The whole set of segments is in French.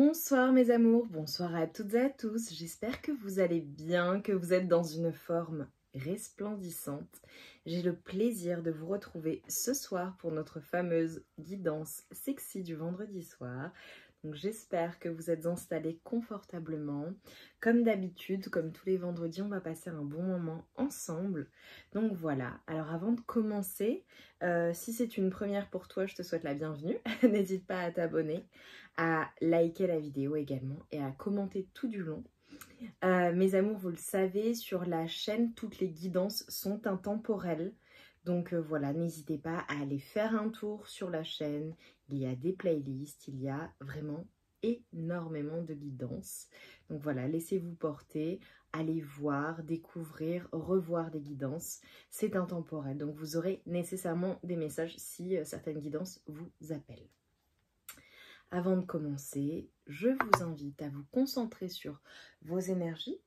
Bonsoir mes amours, bonsoir à toutes et à tous, j'espère que vous allez bien, que vous êtes dans une forme resplendissante. J'ai le plaisir de vous retrouver ce soir pour notre fameuse guidance sexy du vendredi soir. Donc j'espère que vous êtes installés confortablement. Comme d'habitude, comme tous les vendredis, on va passer un bon moment ensemble. Donc voilà, alors avant de commencer, si c'est une première pour toi, je te souhaite la bienvenue. N'hésite pas à t'abonner, à liker la vidéo également et à commenter tout du long. Mes amours, vous le savez, sur la chaîne, toutes les guidances sont intemporelles. Donc voilà, n'hésitez pas à aller faire un tour sur la chaîne. Il y a des playlists, il y a vraiment énormément de guidances. Donc voilà, laissez-vous porter, allez voir, découvrir, revoir des guidances. C'est intemporel, donc vous aurez nécessairement des messages si certaines guidances vous appellent. Avant de commencer, je vous invite à vous concentrer sur vos énergies,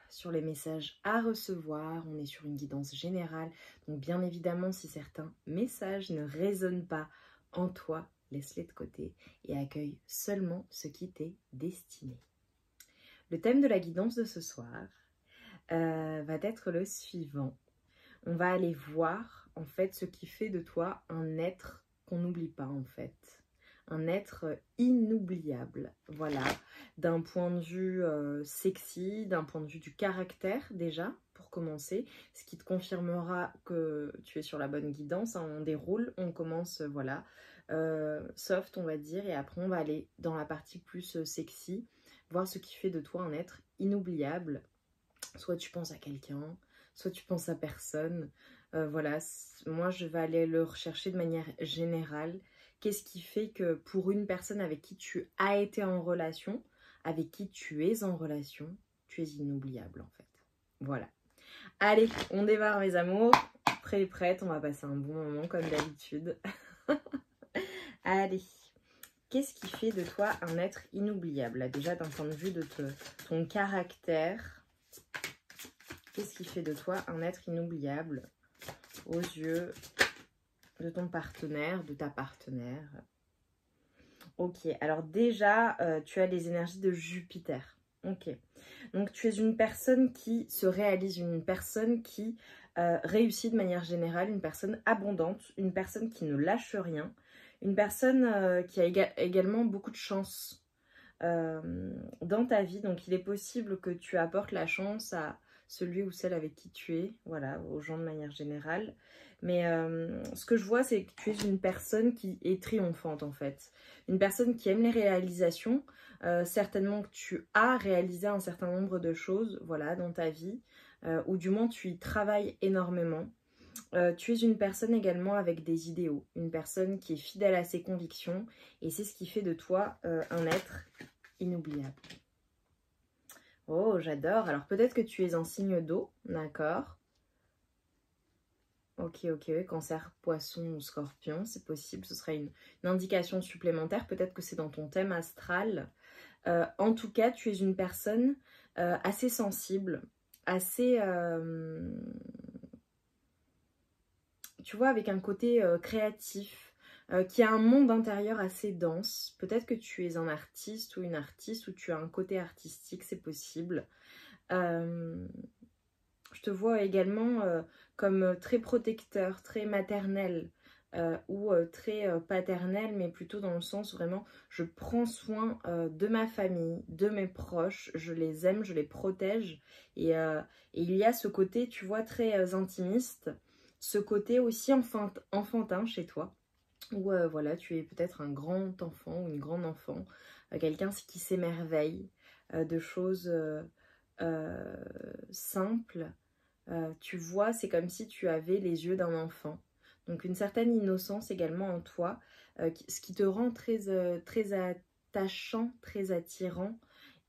sur les messages à recevoir. On est sur une guidance générale, donc bien évidemment, si certains messages ne résonnent pas en toi, laisse-les de côté et accueille seulement ce qui t'est destiné. Le thème de la guidance de ce soir va être le suivant. On va aller voir en fait ce qui fait de toi un être qu'on n'oublie pas en fait. Un être inoubliable, voilà, d'un point de vue sexy, d'un point de vue du caractère déjà, pour commencer, ce qui te confirmera que tu es sur la bonne guidance, hein. On déroule, on commence, voilà, soft on va dire, et après on va aller dans la partie plus sexy, voir ce qui fait de toi un être inoubliable. Soit tu penses à quelqu'un, soit tu penses à personne, voilà, moi je vais aller le rechercher de manière générale. Qu'est-ce qui fait que pour une personne avec qui tu as été en relation, avec qui tu es en relation, tu es inoubliable en fait. Voilà. Allez, on démarre mes amours. Prêt et prête, on va passer un bon moment comme d'habitude. Allez. Qu'est-ce qui fait de toi un être inoubliable? Là, déjà d'un point de vue de ton caractère, qu'est-ce qui fait de toi un être inoubliable aux yeux de ton partenaire, de ta partenaire? Ok, alors déjà, tu as les énergies de Jupiter. Ok, donc tu es une personne qui se réalise, une personne qui réussit de manière générale, une personne abondante, une personne qui ne lâche rien, une personne qui a également beaucoup de chance dans ta vie. Donc il est possible que tu apportes la chance à celui ou celle avec qui tu es, voilà, aux gens de manière générale. Mais ce que je vois, c'est que tu es une personne qui est triomphante en fait. Une personne qui aime les réalisations. Certainement que tu as réalisé un certain nombre de choses, voilà, dans ta vie. Ou du moins tu y travailles énormément. Tu es une personne également avec des idéaux. Une personne qui est fidèle à ses convictions. Et c'est ce qui fait de toi un être inoubliable. Oh, j'adore. Alors peut-être que tu es en signe d'eau, d'accord. Ok, cancer, poisson ou scorpion, c'est possible, ce serait une indication supplémentaire, peut-être que c'est dans ton thème astral. En tout cas, tu es une personne assez sensible, assez, tu vois, avec un côté créatif, qui a un monde intérieur assez dense. Peut-être que tu es un artiste ou une artiste, ou tu as un côté artistique, c'est possible. Je te vois également comme très protecteur, très maternel ou très paternel, mais plutôt dans le sens vraiment, je prends soin de ma famille, de mes proches, je les aime, je les protège. Et il y a ce côté, tu vois, très intimiste, ce côté aussi enfantin chez toi, où voilà, tu es peut-être un grand enfant ou une grande enfant, quelqu'un qui s'émerveille de choses simples. Tu vois, c'est comme si tu avais les yeux d'un enfant. Donc une certaine innocence également en toi, ce qui te rend très attachant, très attirant.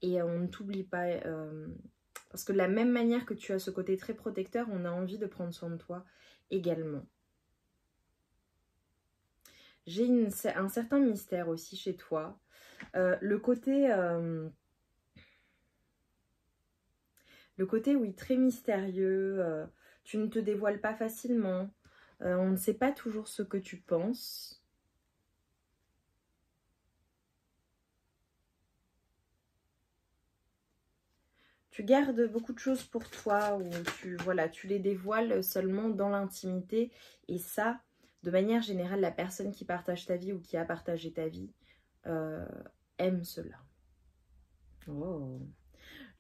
Et on ne t'oublie pas, parce que de la même manière que tu as ce côté très protecteur, on a envie de prendre soin de toi également. J'ai un certain mystère aussi chez toi. Le côté, oui, très mystérieux. Tu ne te dévoiles pas facilement. On ne sait pas toujours ce que tu penses. tu gardes beaucoup de choses pour toi ou tu les dévoiles seulement dans l'intimité. Et ça, de manière générale, la personne qui partage ta vie ou qui a partagé ta vie aime cela. Oh.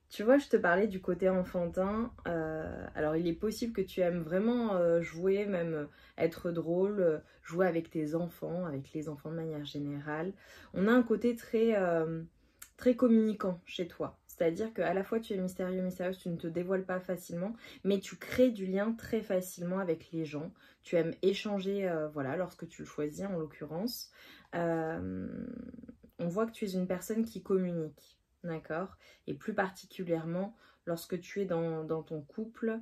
Tu vois, je te parlais du côté enfantin. Alors, il est possible que tu aimes vraiment jouer, même être drôle, jouer avec tes enfants, avec les enfants de manière générale. On a un côté très communicant chez toi. C'est-à-dire qu'à la fois, tu es mystérieux, mystérieuse, tu ne te dévoiles pas facilement, mais tu crées du lien très facilement avec les gens. Tu aimes échanger, voilà, lorsque tu le choisis, en l'occurrence. On voit que tu es une personne qui communique. D'accord? Et plus particulièrement, lorsque tu es dans ton couple,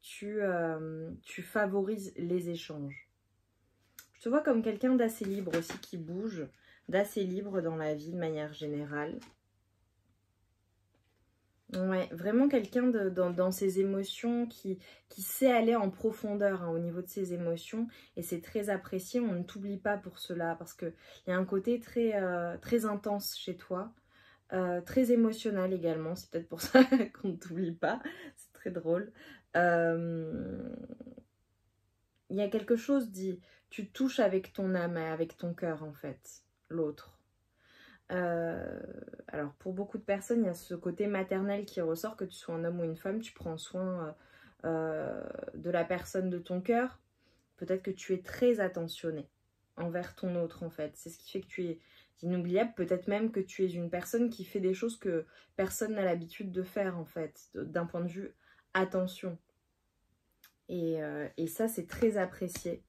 tu favorises les échanges. Je te vois comme quelqu'un d'assez libre aussi, qui bouge, d'assez libre dans la vie de manière générale. Ouais, vraiment quelqu'un dans ses émotions qui sait aller en profondeur au niveau de ses émotions. Et c'est très apprécié, on ne t'oublie pas pour cela, parce qu'il y a un côté très intense chez toi. Très émotionnel également, c'est peut-être pour ça qu'on ne t'oublie pas, c'est très drôle. Il y a quelque chose dit, tu touches avec ton âme, avec ton cœur en fait, l'autre. Alors pour beaucoup de personnes, il y a ce côté maternel qui ressort, que tu sois un homme ou une femme, tu prends soin de la personne de ton cœur. Peut-être que tu es très attentionné envers ton autre en fait, c'est ce qui fait que tu es inoubliable. Peut-être même que tu es une personne qui fait des choses que personne n'a l'habitude de faire en fait, d'un point de vue attention. Et ça, c'est très apprécié,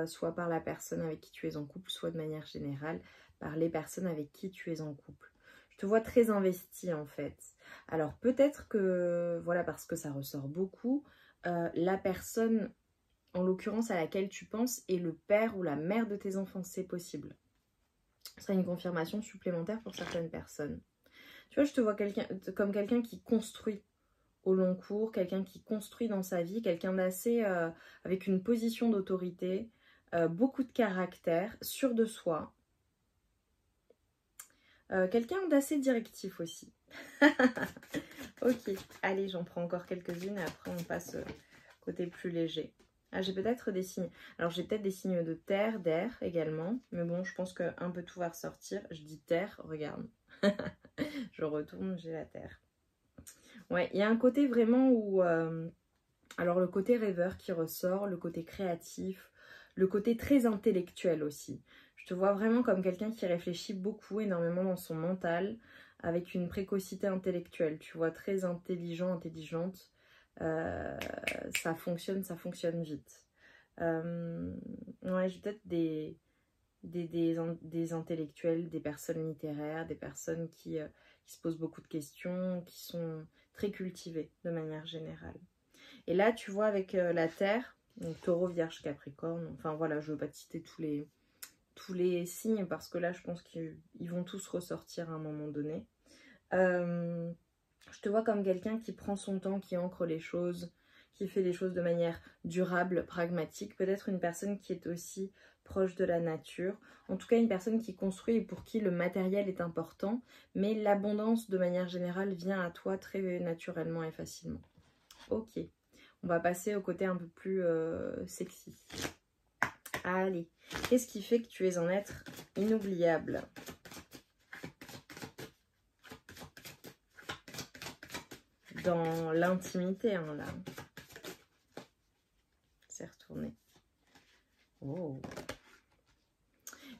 soit par la personne avec qui tu es en couple, soit de manière générale par les personnes avec qui tu es en couple. Je te vois très investie en fait. Alors peut-être que, voilà, parce que ça ressort beaucoup, la personne, en l'occurrence à laquelle tu penses, est le père ou la mère de tes enfants, c'est possible. Ce serait une confirmation supplémentaire pour certaines personnes. Tu vois, je te vois comme quelqu'un qui construit au long cours, quelqu'un qui construit dans sa vie, quelqu'un d'assez avec une position d'autorité, beaucoup de caractère, sûr de soi. Quelqu'un d'assez directif aussi. Ok, allez, j'en prends encore quelques-unes et après on passe côté plus léger. Ah, j'ai peut-être des signes. Alors, j'ai peut-être des signes de terre, d'air également. Mais bon, je pense qu'un peu tout va ressortir. Je dis terre, regarde. Je retourne, j'ai la terre. Ouais, il y a un côté vraiment où... alors, le côté rêveur qui ressort, le côté créatif, le côté très intellectuel aussi. Je te vois vraiment comme quelqu'un qui réfléchit beaucoup, énormément dans son mental, avec une précocité intellectuelle. Tu vois, très intelligent, intelligente. Ça fonctionne vite. Ouais, j'ai peut-être des intellectuels, des personnes littéraires, des personnes qui se posent beaucoup de questions, qui sont très cultivées de manière générale. Et là, tu vois, avec la Terre, donc Taureau, Vierge, Capricorne, enfin voilà, je ne veux pas te citer tous les signes parce que là, je pense qu'ils vont tous ressortir à un moment donné. Je te vois comme quelqu'un qui prend son temps, qui ancre les choses, qui fait les choses de manière durable, pragmatique. Peut-être une personne qui est aussi proche de la nature. En tout cas, une personne qui construit et pour qui le matériel est important. Mais l'abondance, de manière générale, vient à toi très naturellement et facilement. Ok, on va passer au côté un peu plus sexy. Allez, qu'est-ce qui fait que tu es un être inoubliable ? Dans l'intimité, hein, là. C'est retourné. Oh.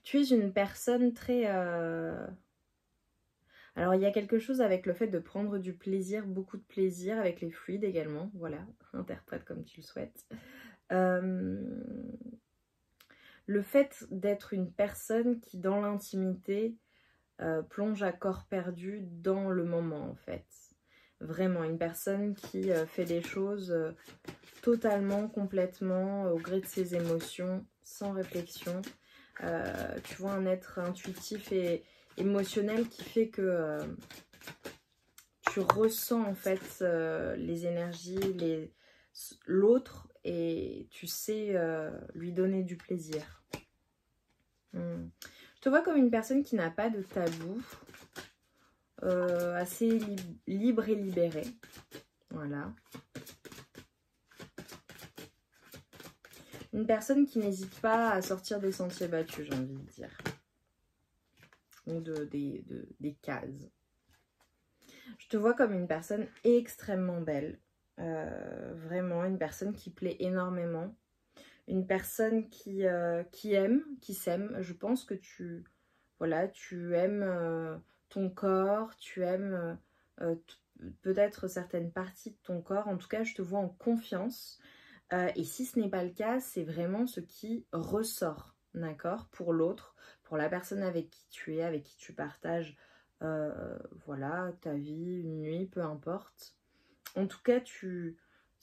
Tu es une personne très... Alors, il y a quelque chose avec le fait de prendre du plaisir, beaucoup de plaisir, avec les fluides également. Voilà, interprète comme tu le souhaites. Le fait d'être une personne qui, dans l'intimité, plonge à corps perdu dans le moment, en fait. Vraiment, une personne qui fait les choses totalement, complètement, au gré de ses émotions, sans réflexion. Tu vois, un être intuitif et émotionnel qui fait que tu ressens en fait les énergies, l'autre, et tu sais lui donner du plaisir. Je te vois comme une personne qui n'a pas de tabou. assez libre et libéré. Voilà. Une personne qui n'hésite pas à sortir des sentiers battus, j'ai envie de dire. Ou des cases. Je te vois comme une personne extrêmement belle. Vraiment, une personne qui plaît énormément. Une personne qui aime, qui s'aime. Je pense que tu aimes ton corps, tu aimes peut-être certaines parties de ton corps. En tout cas, je te vois en confiance. Et si ce n'est pas le cas, c'est vraiment ce qui ressort, d'accord, pour l'autre, pour la personne avec qui tu es, avec qui tu partages, voilà, ta vie, une nuit, peu importe. En tout cas,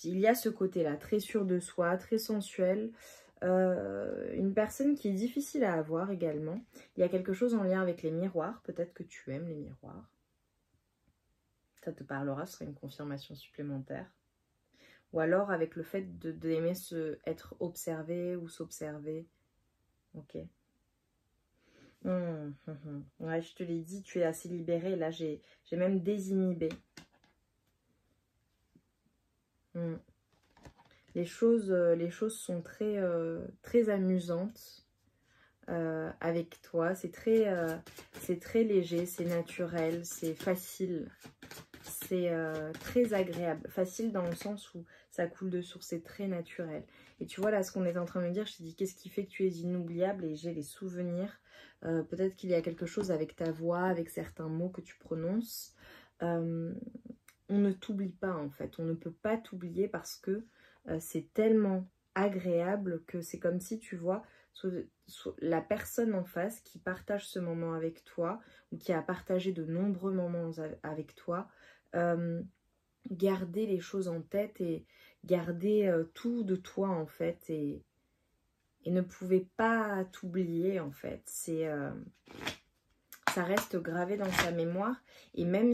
il y a ce côté-là, très sûr de soi, très sensuel. Une personne qui est difficile à avoir également. Il y a quelque chose en lien avec les miroirs. Peut-être que tu aimes les miroirs. Ça te parlera, ce sera une confirmation supplémentaire. Ou alors avec le fait d'aimer être observé ou s'observer. Ok. Ouais, je te l'ai dit, tu es assez libéré. Là, j'ai même désinhibé. Les choses sont très amusantes avec toi. C'est très léger, c'est naturel, c'est facile. C'est très agréable. Facile dans le sens où ça coule de source, c'est très naturel. Et tu vois là ce qu'on est en train de me dire, je te dis qu'est-ce qui fait que tu es inoubliable et j'ai les souvenirs. Peut-être qu'il y a quelque chose avec ta voix, avec certains mots que tu prononces. On ne t'oublie pas en fait, on ne peut pas t'oublier parce que c'est tellement agréable que c'est comme si tu vois la personne en face qui partage ce moment avec toi ou qui a partagé de nombreux moments avec toi, garder les choses en tête et garder tout de toi en fait et ne pouvait pas t'oublier en fait. Ça reste gravé dans sa mémoire et même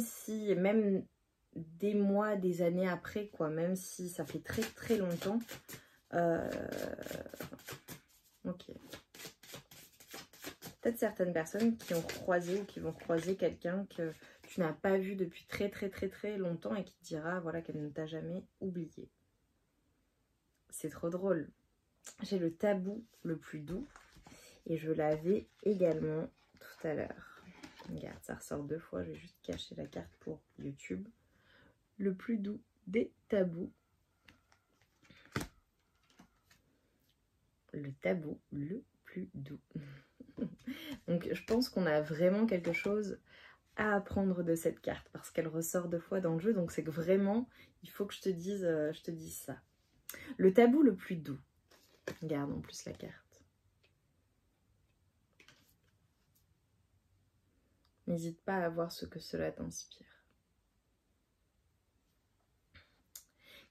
des mois, des années après, quoi, même si ça fait très très longtemps. Ok. Peut-être certaines personnes qui ont croisé ou qui vont croiser quelqu'un que tu n'as pas vu depuis très très très très longtemps et qui te dira voilà, qu'elle ne t'a jamais oublié. C'est trop drôle. J'ai le tabou le plus doux et je l'avais également tout à l'heure. Regarde, ça ressort 2 fois, je vais juste cacher la carte pour YouTube. Le plus doux des tabous. Le tabou le plus doux. Donc je pense qu'on a vraiment quelque chose à apprendre de cette carte parce qu'elle ressort 2 fois dans le jeu. Donc c'est que vraiment, il faut que je te dise ça. Le tabou le plus doux. Regarde en plus la carte. N'hésite pas à voir ce que cela t'inspire.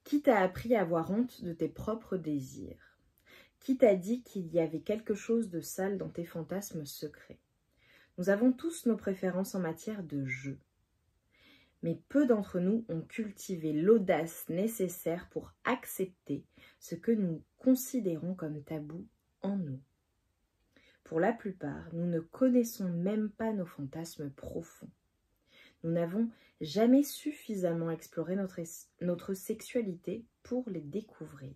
Qui t'a appris à avoir honte de tes propres désirs? Qui t'a dit qu'il y avait quelque chose de sale dans tes fantasmes secrets? Nous avons tous nos préférences en matière de jeu. Mais peu d'entre nous ont cultivé l'audace nécessaire pour accepter ce que nous considérons comme tabou en nous. Pour la plupart, nous ne connaissons même pas nos fantasmes profonds. Nous n'avons jamais suffisamment exploré notre sexualité pour les découvrir.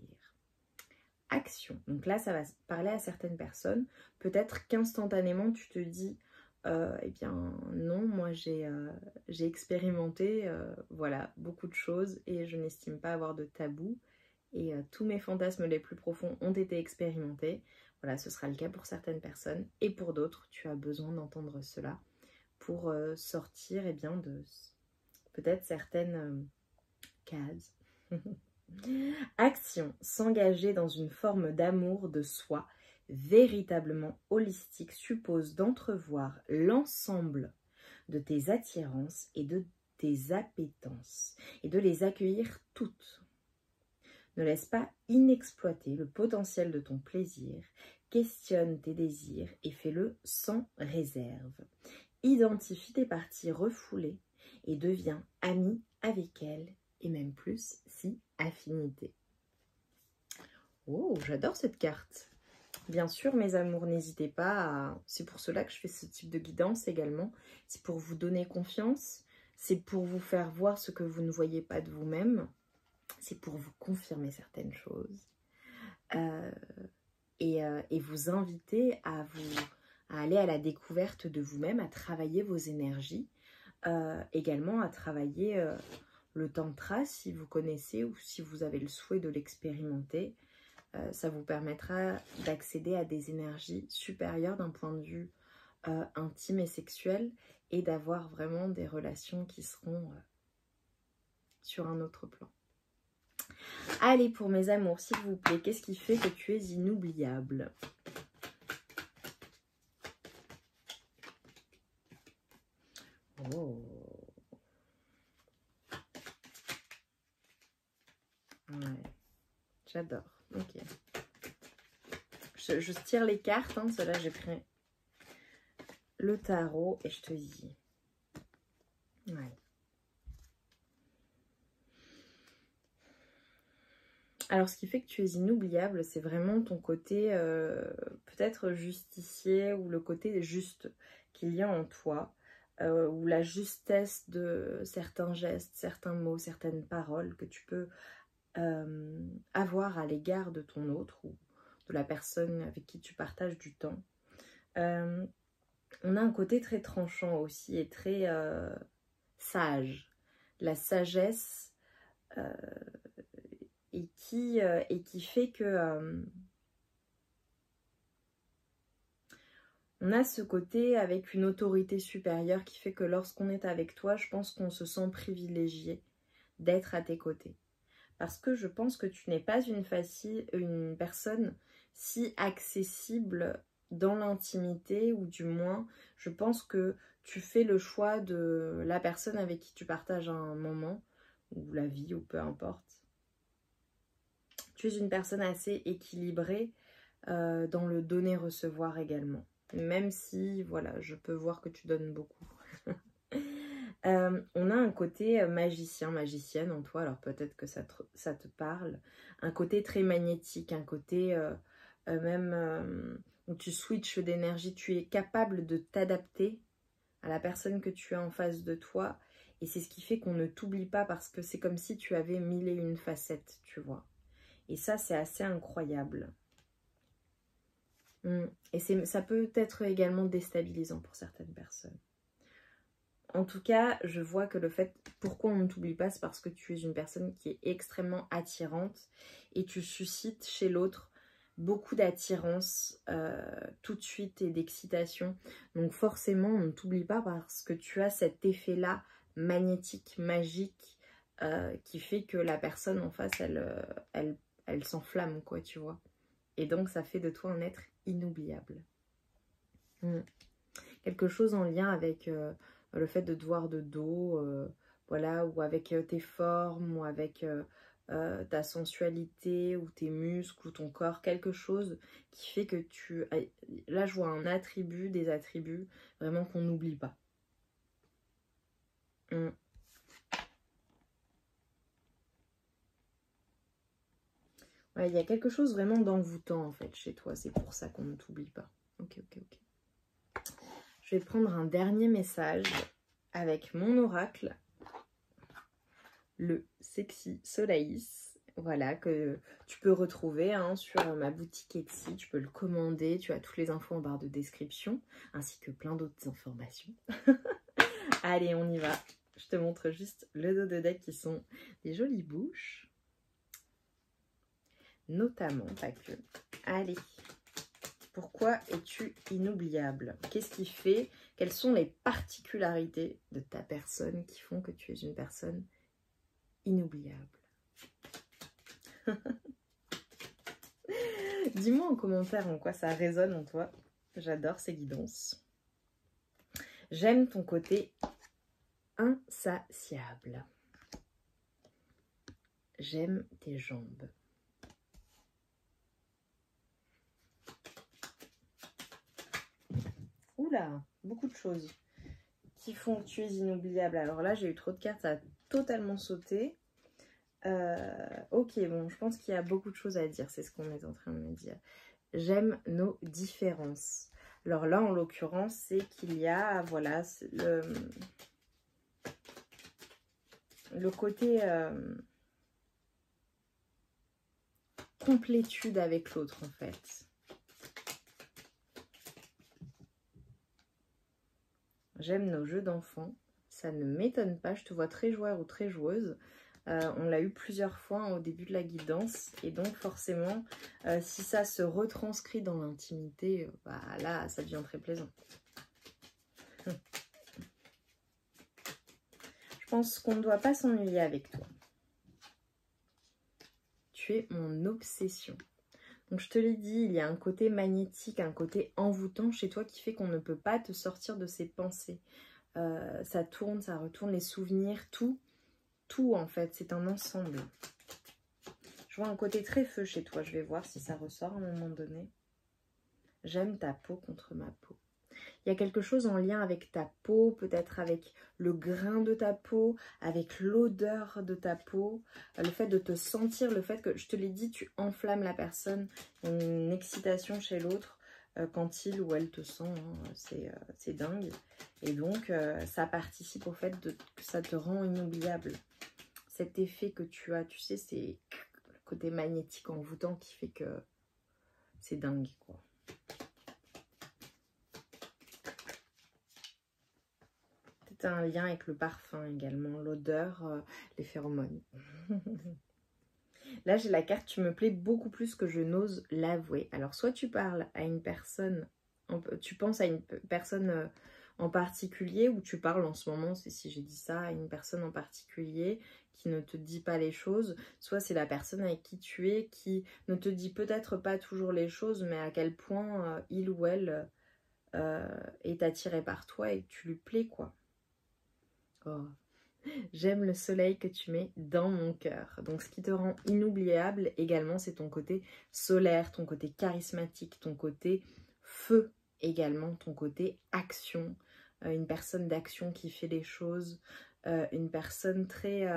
Action. Donc là, ça va parler à certaines personnes. Peut-être qu'instantanément, tu te dis eh bien non, moi j'ai expérimenté voilà, beaucoup de choses et je n'estime pas avoir de tabou. Et tous mes fantasmes les plus profonds ont été expérimentés. Voilà, ce sera le cas pour certaines personnes. Et pour d'autres, tu as besoin d'entendre cela pour sortir eh bien, de peut-être certaines cases. Action, s'engager dans une forme d'amour de soi véritablement holistique suppose d'entrevoir l'ensemble de tes attirances et de tes appétences et de les accueillir toutes. Ne laisse pas inexploiter le potentiel de ton plaisir, questionne tes désirs et fais-le sans réserve. Identifie tes parties refoulées et deviens ami avec elles et même plus si affinité. Oh, j'adore cette carte. Bien sûr, mes amours, n'hésitez pas à... C'est pour cela que je fais ce type de guidance également. C'est pour vous donner confiance. c'est pour vous faire voir ce que vous ne voyez pas de vous-même. C'est pour vous confirmer certaines choses. Et vous inviter à aller à la découverte de vous-même, à travailler vos énergies. Également à travailler le tantra si vous connaissez ou si vous avez le souhait de l'expérimenter. Ça vous permettra d'accéder à des énergies supérieures d'un point de vue intime et sexuel et d'avoir vraiment des relations qui seront sur un autre plan. Allez, pour mes amours, s'il vous plaît, qu'est-ce qui fait que tu es inoubliable? Oh. Ouais, j'adore. Ok. Je tire les cartes, hein, cela j'ai pris le tarot et je te dis. Ouais. Alors, ce qui fait que tu es inoubliable, c'est vraiment ton côté peut-être justicier ou le côté juste qu'il y a en toi, ou la justesse de certains gestes, certains mots, certaines paroles que tu peux avoir à l'égard de ton autre ou de la personne avec qui tu partages du temps. On a un côté très tranchant aussi et très sage. La sagesse et qui fait que on a ce côté avec une autorité supérieure qui fait que lorsqu'on est avec toi, je pense qu'on se sent privilégié d'être à tes côtés. Parce que je pense que tu n'es pas une personne si accessible dans l'intimité, ou du moins, je pense que tu fais le choix de la personne avec qui tu partages un moment, ou la vie, ou peu importe. Tu es une personne assez équilibrée dans le donner-recevoir également. Même si, voilà, je peux voir que tu donnes beaucoup. On a un côté magicien, magicienne en toi, alors peut-être que ça te parle. Un côté très magnétique, un côté même où tu switches d'énergie. Tu es capable de t'adapter à la personne que tu as en face de toi. Et c'est ce qui fait qu'on ne t'oublie pas, parce que c'est comme si tu avais 1001 facettes, tu vois. Et ça, c'est assez incroyable. Et ça peut être également déstabilisant pour certaines personnes. En tout cas, je vois que le fait, pourquoi on ne t'oublie pas, c'est parce que tu es une personne qui est extrêmement attirante et tu suscites chez l'autre beaucoup d'attirance tout de suite et d'excitation. Donc forcément, on ne t'oublie pas parce que tu as cet effet-là magnétique, magique, qui fait que la personne en face, elle s'enflamme, quoi, tu vois. Et donc, ça fait de toi un être inoubliable. Quelque chose en lien avec le fait de te voir de dos, voilà, ou avec tes formes, ou avec ta sensualité, ou tes muscles, ou ton corps. Quelque chose qui fait que tu... Là, je vois un attribut, des attributs, vraiment qu'on n'oublie pas. Ouais, il y a quelque chose vraiment d'envoûtant en fait chez toi, c'est pour ça qu'on ne t'oublie pas. Ok. Je vais prendre un dernier message avec mon oracle, le Sexy Solaïs, voilà, que tu peux retrouver sur ma boutique Etsy, tu peux le commander, tu as toutes les infos en barre de description, ainsi que plein d'autres informations. Allez, on y va. Je te montre juste le dos de deck qui sont des jolies bouches. Notamment, pas que. Allez, pourquoi es-tu inoubliable? Qu'est-ce qui fait? Quelles sont les particularités de ta personne qui font que tu es une personne inoubliable? Dis-moi en commentaire en quoi ça résonne en toi. J'adore ces guidances. J'aime ton côté insatiable. J'aime tes jambes. Oula, beaucoup de choses qui font que tu es inoubliable. Alors là, j'ai eu trop de cartes, ça a totalement sauté. Ok, bon, je pense qu'il y a beaucoup de choses à dire, c'est ce qu'on est en train de me dire. J'aime nos différences. Alors là, en l'occurrence, c'est qu'il y a, voilà, le côté complétude avec l'autre en fait. J'aime nos jeux d'enfants, ça ne m'étonne pas, je te vois très joueur ou très joueuse. On l'a eu plusieurs fois au début de la guidance et donc forcément si ça se retranscrit dans l'intimité, bah là ça devient très plaisant. Je pense qu'on ne doit pas s'ennuyer avec toi. Tu es mon obsession. Donc je te l'ai dit, il y a un côté magnétique, un côté envoûtant chez toi qui fait qu'on ne peut pas te sortir de ses pensées. Ça tourne, ça retourne, les souvenirs, tout en fait, c'est un ensemble. Je vois un côté très feu chez toi, je vais voir si ça ressort à un moment donné. J'aime ta peau contre ma peau. Il y a quelque chose en lien avec ta peau, peut-être avec le grain de ta peau, avec l'odeur de ta peau, le fait de te sentir, le fait que, je te l'ai dit, tu enflammes la personne, une excitation chez l'autre quand il ou elle te sent, hein, c'est dingue. Et donc, ça participe au fait que ça te rend inoubliable. Cet effet que tu as, tu sais, c'est le côté magnétique envoûtant qui fait que c'est dingue, quoi. Un lien avec le parfum également, l'odeur, les phéromones. Là, j'ai la carte, tu me plais beaucoup plus que je n'ose l'avouer. Alors, soit tu parles à une personne, tu penses à une personne en particulier, ou tu parles en ce moment, c'est si j'ai dit ça, à une personne en particulier qui ne te dit pas les choses, soit c'est la personne avec qui tu es qui ne te dit peut-être pas toujours les choses, mais à quel point il ou elle est attiré par toi et que tu lui plais, quoi. Oh. J'aime le soleil que tu mets dans mon cœur. Donc ce qui te rend inoubliable également, c'est ton côté solaire, ton côté charismatique, ton côté feu également, ton côté action. Une personne d'action qui fait les choses, une personne très,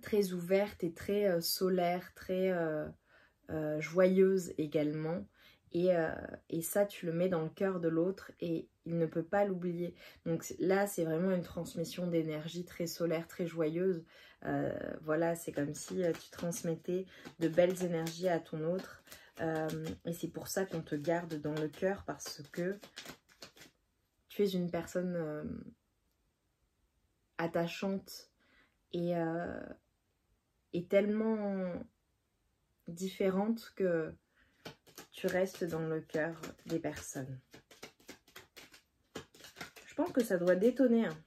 très ouverte et très solaire, très joyeuse également. Et ça, tu le mets dans le cœur de l'autre et il ne peut pas l'oublier. Donc là, c'est vraiment une transmission d'énergie très solaire, très joyeuse. Voilà, c'est comme si tu transmettais de belles énergies à ton autre. Et c'est pour ça qu'on te garde dans le cœur, parce que tu es une personne attachante et tellement différente que tu restes dans le cœur des personnes. Je pense que ça doit détonner hein,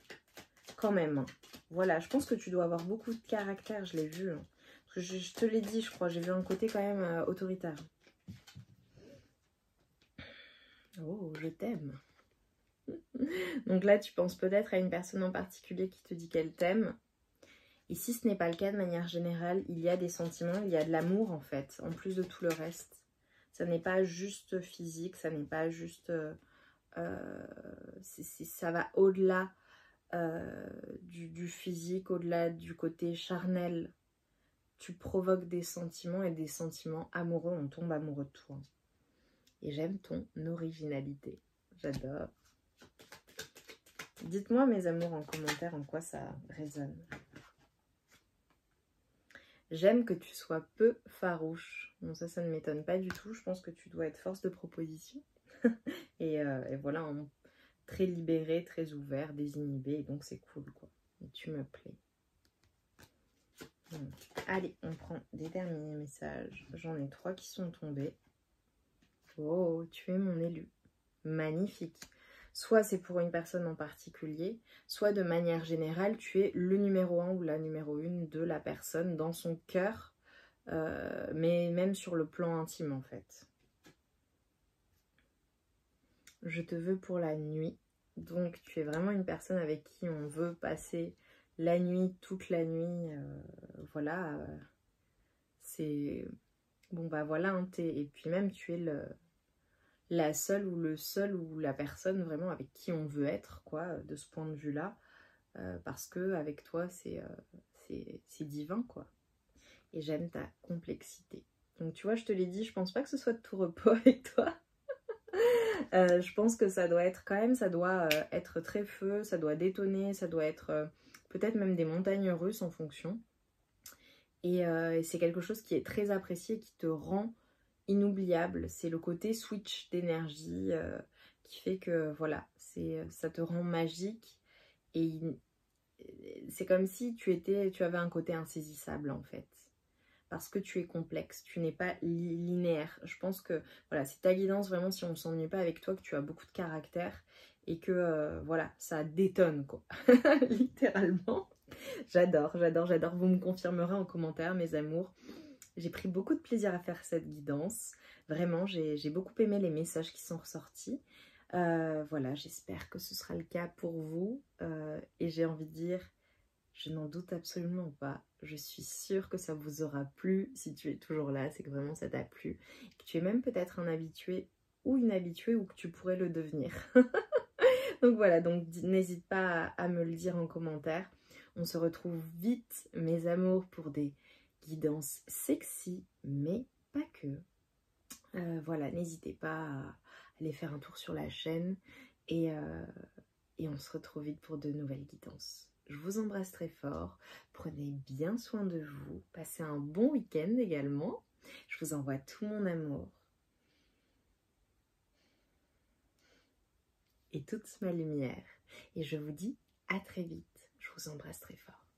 quand même. Hein. Voilà, je pense que tu dois avoir beaucoup de caractère, je l'ai vu. Hein. Je te l'ai dit, je crois, j'ai vu un côté quand même autoritaire. Oh, je t'aime. Donc là, tu penses peut-être à une personne en particulier qui te dit qu'elle t'aime. Et si ce n'est pas le cas, de manière générale, il y a des sentiments, il y a de l'amour en fait, en plus de tout le reste. Ça n'est pas juste physique, ça n'est pas juste... ça va au-delà du physique, au-delà du côté charnel. Tu provoques des sentiments et des sentiments amoureux, on tombe amoureux de toi. Et j'aime ton originalité, j'adore. Dites-moi mes amours en commentaire en quoi ça résonne. J'aime que tu sois peu farouche. Bon, ça ne m'étonne pas du tout. Je pense que tu dois être force de proposition. et voilà, très libéré, très ouvert, désinhibé. Et donc, c'est cool, quoi. Et tu me plais. Allez, on prend des derniers messages. J'en ai 3 qui sont tombés. Oh, tu es mon élu. Magnifique. Soit c'est pour une personne en particulier, soit de manière générale, tu es le numéro 1 ou la numéro 1 de la personne dans son cœur, mais même sur le plan intime en fait. Je te veux pour la nuit. Donc tu es vraiment une personne avec qui on veut passer la nuit, toute la nuit. Voilà. C'est... Bon bah voilà, hein, et puis même tu es la seule ou le seul ou la personne vraiment avec qui on veut être, quoi, de ce point de vue-là. Parce que avec toi, c'est divin, quoi. Et j'aime ta complexité. Donc tu vois, je te l'ai dit, je pense pas que ce soit de tout repos avec toi. Je pense que ça doit être quand même, ça doit être très feu, ça doit détonner, ça doit être peut-être même des montagnes russes en fonction. Et c'est quelque chose qui est très apprécié, qui te rend inoubliable. C'est le côté switch d'énergie qui fait que voilà, ça te rend magique. Et c'est comme si tu avais un côté insaisissable en fait. Parce que tu es complexe, tu n'es pas linéaire. Je pense que voilà, c'est ta guidance vraiment si on ne s'ennuie pas avec toi, que tu as beaucoup de caractère et que voilà, ça détonne quoi, littéralement. J'adore, j'adore, j'adore. Vous me confirmerez en commentaire, mes amours. J'ai pris beaucoup de plaisir à faire cette guidance. Vraiment, j'ai beaucoup aimé les messages qui sont ressortis. Voilà, j'espère que ce sera le cas pour vous. Et j'ai envie de dire, je n'en doute absolument pas. Je suis sûre que ça vous aura plu. Si tu es toujours là, c'est que vraiment ça t'a plu. Que tu es même peut-être un habitué ou une habituée ou que tu pourrais le devenir. Donc voilà, donc n'hésite pas à me le dire en commentaire. On se retrouve vite, mes amours, pour des guidances sexy, mais pas que. Voilà, n'hésitez pas à aller faire un tour sur la chaîne et on se retrouve vite pour de nouvelles guidances. Je vous embrasse très fort, prenez bien soin de vous, passez un bon week-end également. Je vous envoie tout mon amour et toute ma lumière. Et je vous dis à très vite. Je vous embrasse très fort.